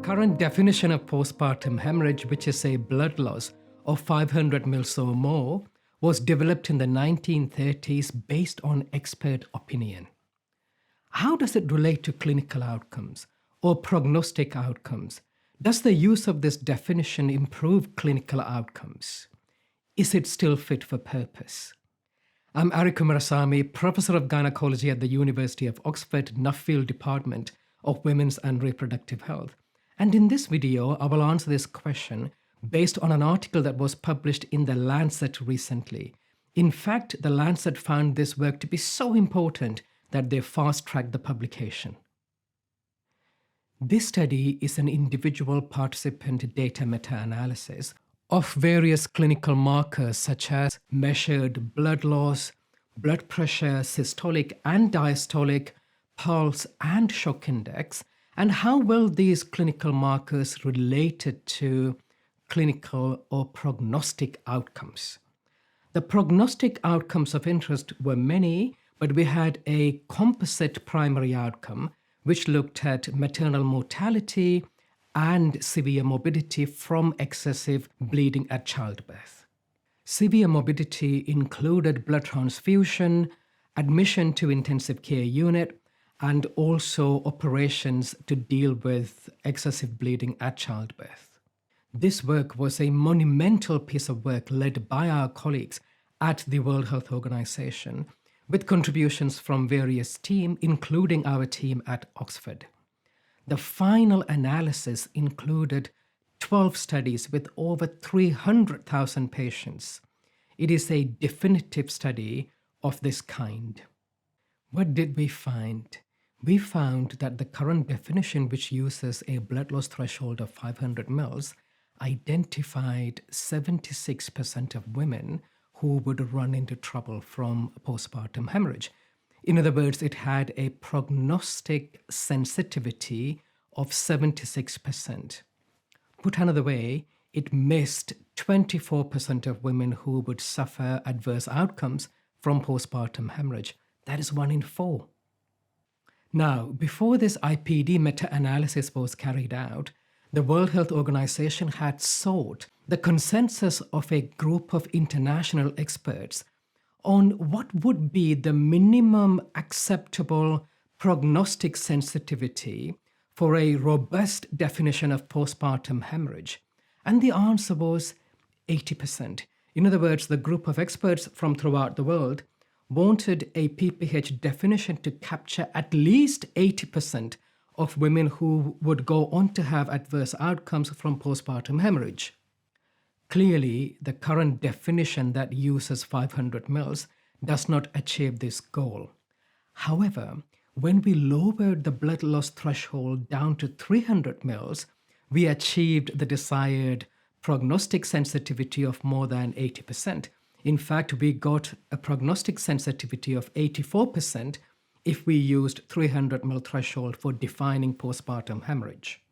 current definition of postpartum hemorrhage, which is a blood loss of 500 mils or more, was developed in the 1930s based on expert opinion. How does it relate to clinical outcomes or prognostic outcomes? Does the use of this definition improve clinical outcomes? Is it still fit for purpose? I'm Ari Kumarasamy, Professor of Gynecology at the University of Oxford, Nuffield Department of Women's and Reproductive Health. And in this video, I will answer this question based on an article that was published in The Lancet recently. In fact, The Lancet found this work to be so important that they fast-tracked the publication. This study is an individual participant data meta-analysis of various clinical markers such as measured blood loss, blood pressure, systolic and diastolic, pulse and shock index, and how well these clinical markers related to clinical or prognostic outcomes. The prognostic outcomes of interest were many, but we had a composite primary outcome which looked at maternal mortality and severe morbidity from excessive bleeding at childbirth. Severe morbidity included blood transfusion, admission to intensive care unit, and also operations to deal with excessive bleeding at childbirth. This work was a monumental piece of work led by our colleagues at the World Health Organization, with contributions from various teams, including our team at Oxford. The final analysis included 12 studies with over 300,000 patients. It is a definitive study of this kind. What did we find? We found that the current definition, which uses a blood loss threshold of 500 mils, identified 76% of women who would run into trouble from postpartum hemorrhage. In other words, it had a prognostic sensitivity of 76%. Put another way, it missed 24% of women who would suffer adverse outcomes from postpartum hemorrhage. That is 1 in 4. Now, before this IPD meta-analysis was carried out, the World Health Organization had sought the consensus of a group of international experts on what would be the minimum acceptable prognostic sensitivity for a robust definition of postpartum hemorrhage. And the answer was 80%. In other words, the group of experts from throughout the world wanted a PPH definition to capture at least 80% of women who would go on to have adverse outcomes from postpartum hemorrhage. Clearly, the current definition that uses 500 mils does not achieve this goal. However, when we lowered the blood loss threshold down to 300 mils, we achieved the desired prognostic sensitivity of more than 80%. In fact, we got a prognostic sensitivity of 84% if we used 300 mil threshold for defining postpartum hemorrhage.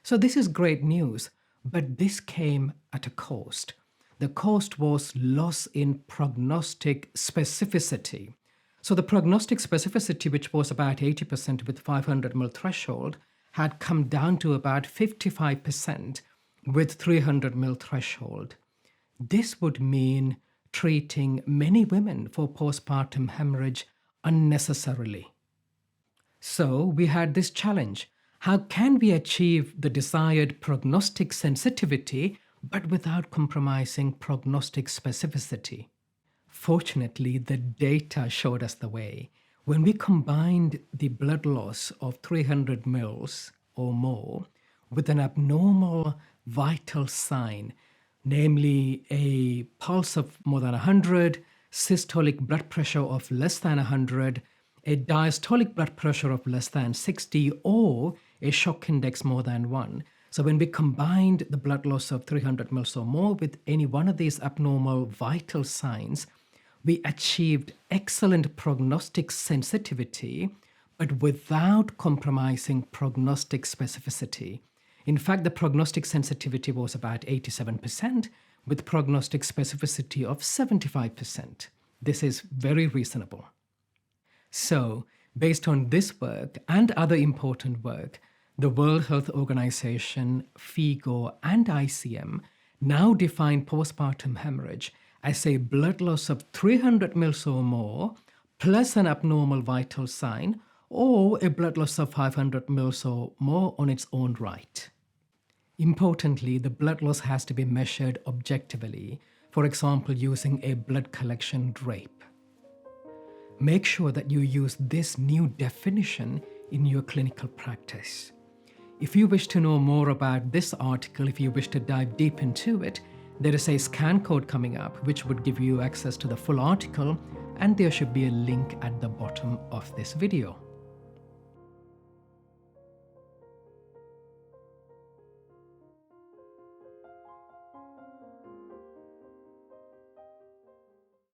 So this is great news, but this came at a cost. The cost was loss in prognostic specificity. So the prognostic specificity, which was about 80% with 500 mil threshold, had come down to about 55% with 300 mil threshold. This would mean treating many women for postpartum hemorrhage unnecessarily. So we had this challenge. How can we achieve the desired prognostic sensitivity but without compromising prognostic specificity? Fortunately, the data showed us the way. When we combined the blood loss of 300 mils or more with an abnormal vital sign, namely a pulse of more than 100, systolic blood pressure of less than 100, a diastolic blood pressure of less than 60, or a shock index more than 1. So when we combined the blood loss of 300 mils or more with any one of these abnormal vital signs, we achieved excellent prognostic sensitivity, but without compromising prognostic specificity. In fact, the prognostic sensitivity was about 87%, with prognostic specificity of 75%. This is very reasonable. So, based on this work and other important work, The World Health Organization, FIGO and ICM now define postpartum hemorrhage as a blood loss of 300 mils or more, plus an abnormal vital sign, or a blood loss of 500 mils or more on its own right. Importantly, the blood loss has to be measured objectively, for example, using a blood collection drape. Make sure that you use this new definition in your clinical practice. If you wish to know more about this article, if you wish to dive deep into it, there is a scan code coming up which would give you access to the full article, and there should be a link at the bottom of this video.